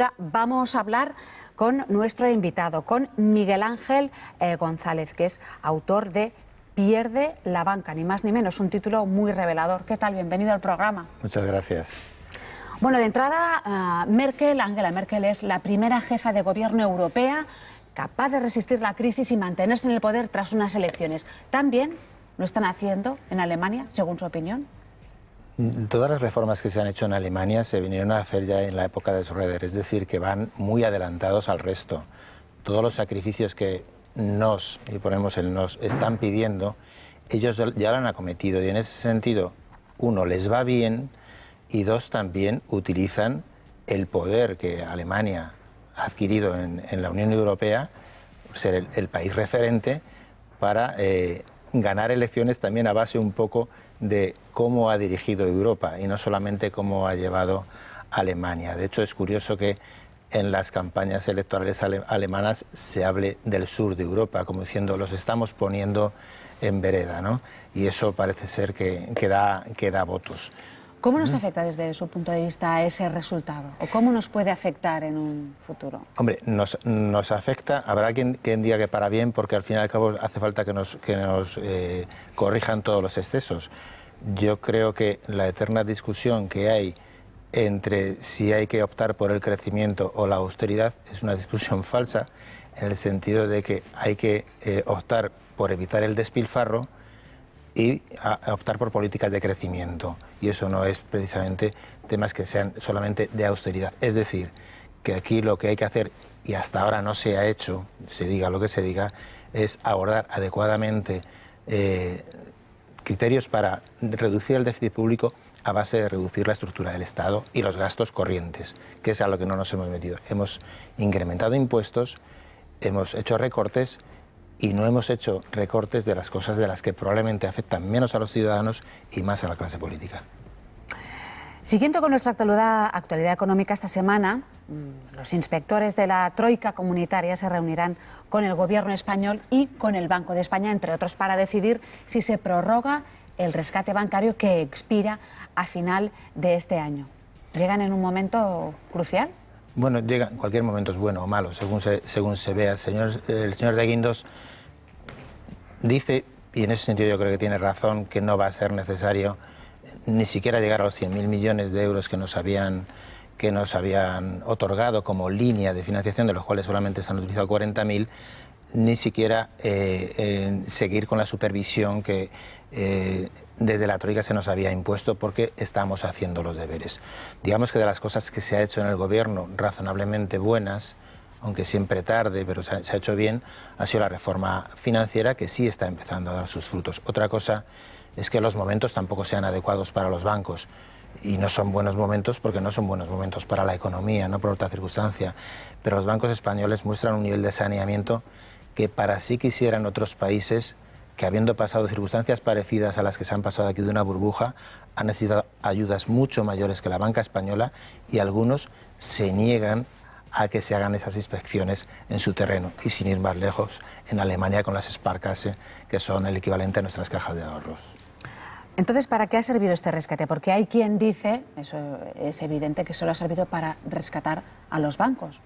Ahora vamos a hablar con nuestro invitado, con Miguel Ángel González, que es autor de Pierde la banca, ni más ni menos, un título muy revelador. ¿Qué tal? Bienvenido al programa. Muchas gracias. Bueno, de entrada, Angela Merkel es la primera jefa de gobierno europea capaz de resistir la crisis y mantenerse en el poder tras unas elecciones. ¿También lo están haciendo en Alemania, según su opinión? Todas las reformas que se han hecho en Alemania se vinieron a hacer ya en la época de Schröder, es decir, que van muy adelantados al resto. Todos los sacrificios que y ponemos el nos, están pidiendo, ellos ya lo han acometido y en ese sentido, uno, les va bien y dos, también utilizan el poder que Alemania ha adquirido en la Unión Europea, ser el país referente, para ganar elecciones también a base un poco de cómo ha dirigido Europa y no solamente cómo ha llevado Alemania. De hecho, es curioso que en las campañas electorales alemanas se hable del sur de Europa, como diciendo, los estamos poniendo en vereda, ¿no? Y eso parece ser que da votos. ¿Cómo nos afecta desde su punto de vista ese resultado? ¿O cómo nos puede afectar en un futuro? Hombre, nos afecta, habrá quien diga que para bien, porque al fin y al cabo hace falta que nos corrijan todos los excesos. Yo creo que la eterna discusión que hay entre si hay que optar por el crecimiento o la austeridad es una discusión falsa, en el sentido de que hay que optar por evitar el despilfarro y a optar por políticas de crecimiento. Y eso no es precisamente temas que sean solamente de austeridad. Es decir, que aquí lo que hay que hacer, y hasta ahora no se ha hecho, se diga lo que se diga, es abordar adecuadamente criterios para reducir el déficit público a base de reducir la estructura del Estado y los gastos corrientes, que es a lo que no nos hemos metido. Hemos incrementado impuestos, hemos hecho recortes y no hemos hecho recortes de las cosas de las que probablemente afectan menos a los ciudadanos y más a la clase política. Siguiendo con nuestra actualidad económica, esta semana los inspectores de la Troika comunitaria se reunirán con el Gobierno español y con el Banco de España, entre otros, para decidir si se prorroga el rescate bancario que expira a final de este año. ¿Llegan en un momento crucial? Bueno, llega, cualquier momento es bueno o malo, según se vea. El señor de Guindos dice, y en ese sentido yo creo que tiene razón, que no va a ser necesario ni siquiera llegar a los 100.000 millones de euros que nos habían otorgado como línea de financiación, de los cuales solamente se han utilizado 40.000, ni siquiera seguir con la supervisión que desde la Troika se nos había impuesto, porque estamos haciendo los deberes. Digamos que de las cosas que se ha hecho en el gobierno razonablemente buenas, aunque siempre tarde, pero se ha hecho bien, ha sido la reforma financiera, que sí está empezando a dar sus frutos. Otra cosa es que los momentos tampoco sean adecuados para los bancos, y no son buenos momentos porque no son buenos momentos para la economía, no por otra circunstancia, pero los bancos españoles muestran un nivel de saneamiento que para sí quisieran otros países que, habiendo pasado circunstancias parecidas a las que se han pasado aquí de una burbuja, han necesitado ayudas mucho mayores que la banca española, y algunos se niegan a que se hagan esas inspecciones en su terreno, y sin ir más lejos, en Alemania con las Sparkasse, que son el equivalente a nuestras cajas de ahorros. Entonces, ¿para qué ha servido este rescate? Porque hay quien dice, eso es evidente, que solo ha servido para rescatar a los bancos.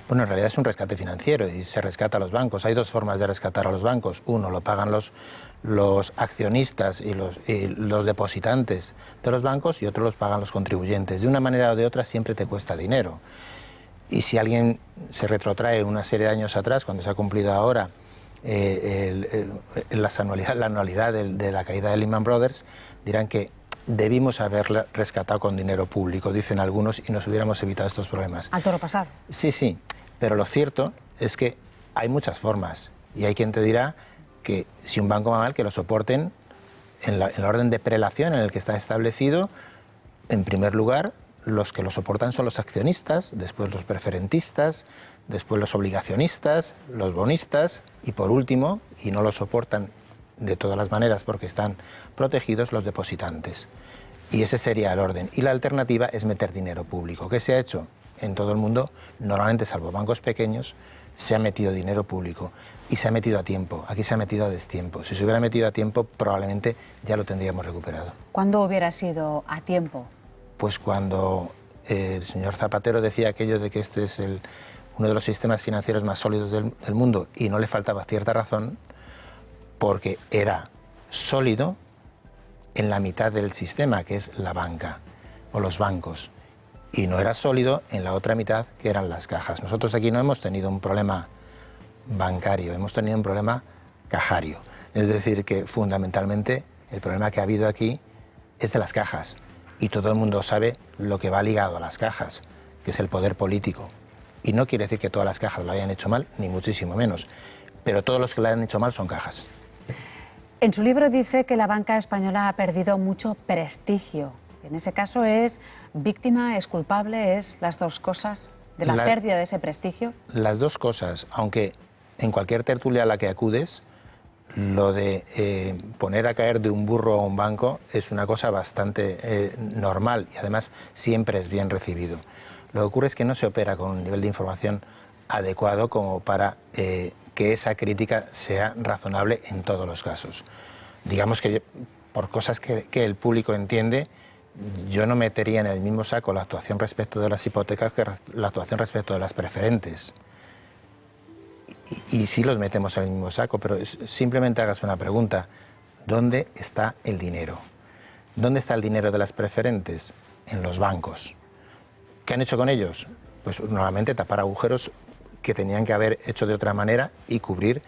Bueno, en realidad es un rescate financiero y se rescata a los bancos. Hay dos formas de rescatar a los bancos. Uno, lo pagan los accionistas y los depositantes de los bancos, y otro los pagan los contribuyentes. De una manera o de otra siempre te cuesta dinero. Y si alguien se retrotrae una serie de años atrás, cuando se ha cumplido ahora la anualidad de la caída de Lehman Brothers, dirán que debimos haberla rescatado con dinero público, dicen algunos, y nos hubiéramos evitado estos problemas. A toro pasar. Sí, pero lo cierto es que hay muchas formas, y hay quien te dirá que si un banco va mal, que lo soporten en el orden de prelación en el que está establecido. En primer lugar, los que lo soportan son los accionistas, después los preferentistas, después los obligacionistas, los bonistas, y por último, y no lo soportan de todas las maneras porque están protegidos, los depositantes. Y ese sería el orden. Y la alternativa es meter dinero público. ¿Qué se ha hecho? En todo el mundo, normalmente salvo bancos pequeños, se ha metido dinero público, y se ha metido a tiempo. Aquí se ha metido a destiempo. Si se hubiera metido a tiempo, probablemente ya lo tendríamos recuperado. ¿Cuándo hubiera sido a tiempo? Pues cuando el señor Zapatero decía aquello de que este es uno de los sistemas financieros más sólidos del mundo, y no le faltaba cierta razón, porque era sólido en la mitad del sistema, que es la banca o los bancos, y no era sólido en la otra mitad, que eran las cajas. Nosotros aquí no hemos tenido un problema bancario, hemos tenido un problema cajario. Es decir, que fundamentalmente el problema que ha habido aquí es de las cajas, y todo el mundo sabe lo que va ligado a las cajas, que es el poder político. Y no quiere decir que todas las cajas lo hayan hecho mal, ni muchísimo menos, pero todos los que lo hayan hecho mal son cajas. En su libro dice que la banca española ha perdido mucho prestigio. En ese caso, ¿es víctima, es culpable, es las dos cosas de la pérdida de ese prestigio? Las dos cosas, aunque en cualquier tertulia a la que acudes, lo de poner a caer de un burro a un banco es una cosa bastante normal, y además siempre es bien recibido. Lo que ocurre es que no se opera con un nivel de información adecuado como para que esa crítica sea razonable en todos los casos. Digamos que por cosas que el público entiende, yo no metería en el mismo saco la actuación respecto de las hipotecas que la actuación respecto de las preferentes. Y sí los metemos en el mismo saco, pero simplemente hagas una pregunta: ¿dónde está el dinero? ¿Dónde está el dinero de las preferentes? En los bancos. ¿Qué han hecho con ellos? Pues normalmente tapar agujeros que tenían que haber hecho de otra manera y cubrir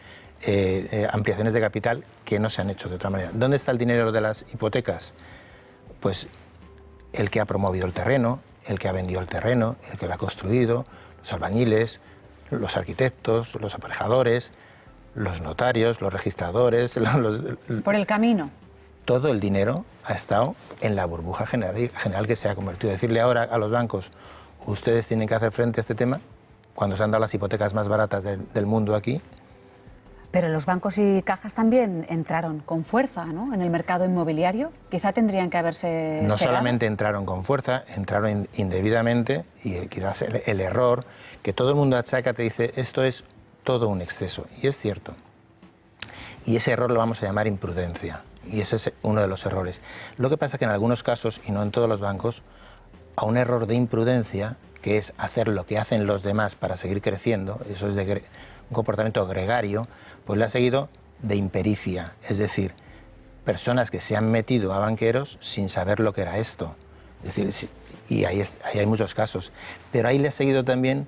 ampliaciones de capital que no se han hecho de otra manera. ¿Dónde está el dinero de las hipotecas? Pues el que ha promovido el terreno, el que ha vendido el terreno, el que lo ha construido, los albañiles, los arquitectos, los aparejadores, los notarios, los registradores... Por el camino. Todo el dinero ha estado en la burbuja general que se ha convertido. Decirle ahora a los bancos: ustedes tienen que hacer frente a este tema, cuando se han dado las hipotecas más baratas del mundo aquí. Pero los bancos y cajas también entraron con fuerza, ¿no?, en el mercado inmobiliario. Quizá tendrían que haberse esperado. No solamente entraron con fuerza, entraron indebidamente, y quizás el error que todo el mundo achaca, te dice: esto es todo un exceso. Y es cierto. Y ese error lo vamos a llamar imprudencia. Y ese es uno de los errores. Lo que pasa es que en algunos casos, y no en todos los bancos, a un error de imprudencia, que es hacer lo que hacen los demás para seguir creciendo, eso es de un comportamiento gregario, pues le ha seguido de impericia, es decir, personas que se han metido a banqueros sin saber lo que era esto. Es decir, y ahí hay muchos casos, pero ahí le ha seguido también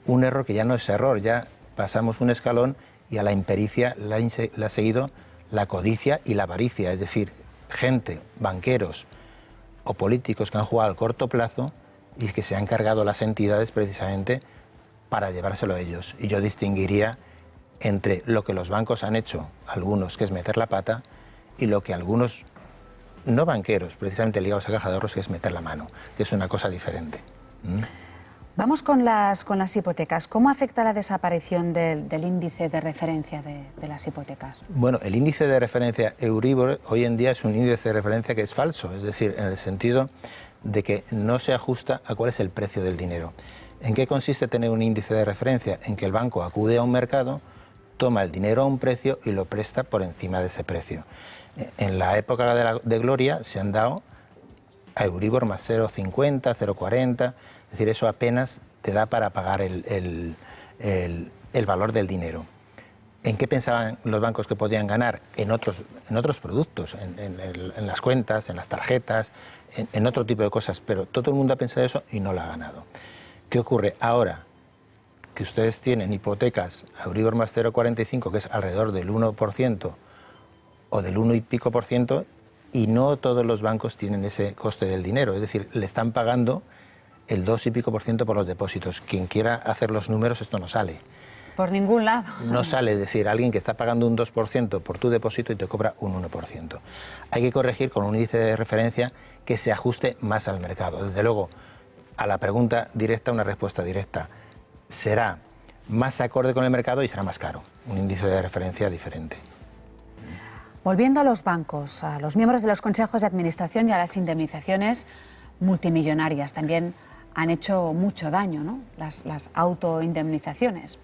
un error que ya no es error, ya pasamos un escalón, y a la impericia le ha seguido la codicia y la avaricia, es decir, gente, banqueros o políticos que han jugado al corto plazo y que se han cargado las entidades precisamente para llevárselo a ellos. Y yo distinguiría entre lo que los bancos han hecho, algunos, que es meter la pata, y lo que algunos, no banqueros, precisamente ligados a caja de ahorros, que es meter la mano, que es una cosa diferente. Vamos con las hipotecas. ¿Cómo afecta la desaparición del índice de referencia de las hipotecas? Bueno, el índice de referencia Euribor hoy en día es un índice de referencia que es falso, es decir, en el sentido de que no se ajusta a cuál es el precio del dinero. ¿En qué consiste tener un índice de referencia? En que el banco acude a un mercado, toma el dinero a un precio y lo presta por encima de ese precio. En la época de gloria se han dado a Euribor más 0,50, 0,40, es decir, eso apenas te da para pagar el valor del dinero. ¿En qué pensaban los bancos que podían ganar? En otros productos, en las cuentas, en las tarjetas, en otro tipo de cosas, pero todo el mundo ha pensado eso y no lo ha ganado. ¿Qué ocurre? Ahora que ustedes tienen hipotecas a Euribor más 0,45, que es alrededor del 1% o del 1 y pico por ciento, y no todos los bancos tienen ese coste del dinero, es decir, le están pagando el 2 y pico por ciento por los depósitos. Quien quiera hacer los números, esto no sale. Por ningún lado. No sale, es decir, alguien que está pagando un 2% por tu depósito y te cobra un 1%. Hay que corregir con un índice de referencia que se ajuste más al mercado. Desde luego, a la pregunta directa, una respuesta directa. Será más acorde con el mercado y será más caro. Un índice de referencia diferente. Volviendo a los bancos, a los miembros de los consejos de administración y a las indemnizaciones multimillonarias, también han hecho mucho daño, ¿no?, las autoindemnizaciones.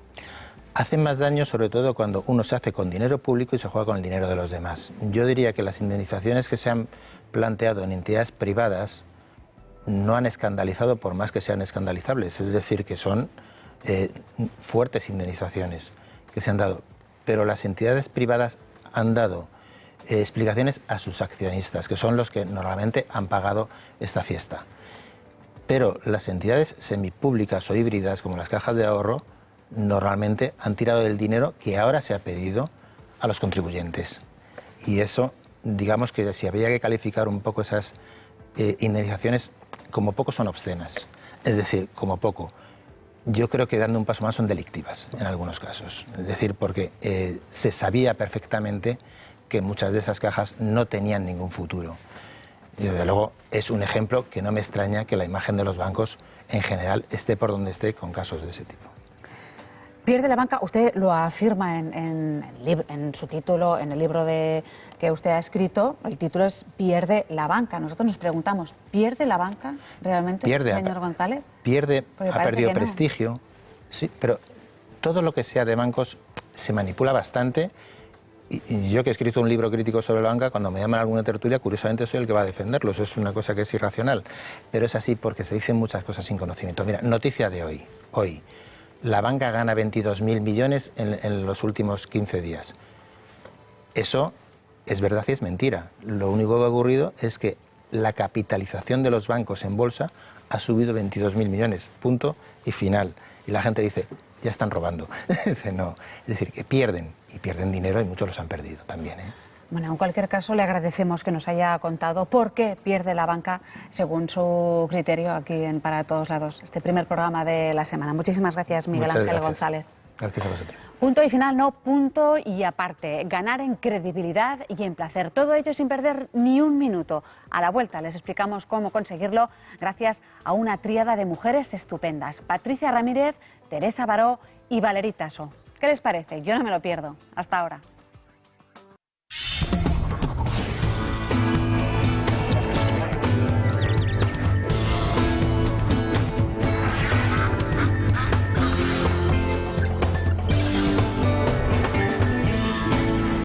Hacen más daño sobre todo cuando uno se hace con dinero público y se juega con el dinero de los demás. Yo diría que las indemnizaciones que se han planteado en entidades privadas no han escandalizado por más que sean escandalizables, es decir, que son fuertes indemnizaciones que se han dado, pero las entidades privadas han dado explicaciones a sus accionistas, que son los que normalmente han pagado esta fiesta. Pero las entidades semipúblicas o híbridas, como las cajas de ahorro, normalmente han tirado del dinero que ahora se ha pedido a los contribuyentes. Y eso, digamos que si había que calificar un poco esas indemnizaciones, como poco son obscenas. Es decir, como poco. Yo creo que dando un paso más son delictivas en algunos casos. Es decir, porque se sabía perfectamente que muchas de esas cajas no tenían ningún futuro. Y desde luego es un ejemplo que no me extraña que la imagen de los bancos en general esté por donde esté con casos de ese tipo. Pierde la banca, usted lo afirma en su título, en el libro que usted ha escrito, el título es Pierde la banca. Nosotros nos preguntamos, ¿pierde la banca realmente, señor González? Ha perdido prestigio, sí, pero todo lo que sea de bancos se manipula bastante. Y yo que he escrito un libro crítico sobre la banca, cuando me llaman a alguna tertulia, curiosamente soy el que va a defenderlos. Es una cosa que es irracional, pero es así porque se dicen muchas cosas sin conocimiento. Mira, noticia de hoy. La banca gana 22.000 millones en los últimos 15 días. Eso es verdad y es mentira. Lo único que ha ocurrido es que la capitalización de los bancos en bolsa ha subido 22.000 millones, punto y final. Y la gente dice, ya están robando. No, es decir, que pierden, y pierden dinero y muchos los han perdido también, ¿eh? Bueno, en cualquier caso, le agradecemos que nos haya contado por qué pierde la banca, según su criterio, aquí en Para Todos Lados, este primer programa de la semana. Muchísimas gracias, Miguel Ángel González. Gracias a vosotros. Punto y final, no punto y aparte. Ganar en credibilidad y en placer. Todo ello sin perder ni un minuto. A la vuelta les explicamos cómo conseguirlo gracias a una tríada de mujeres estupendas. Patricia Ramírez, Teresa Baró y Valerie Tasso. ¿Qué les parece? Yo no me lo pierdo. Hasta ahora.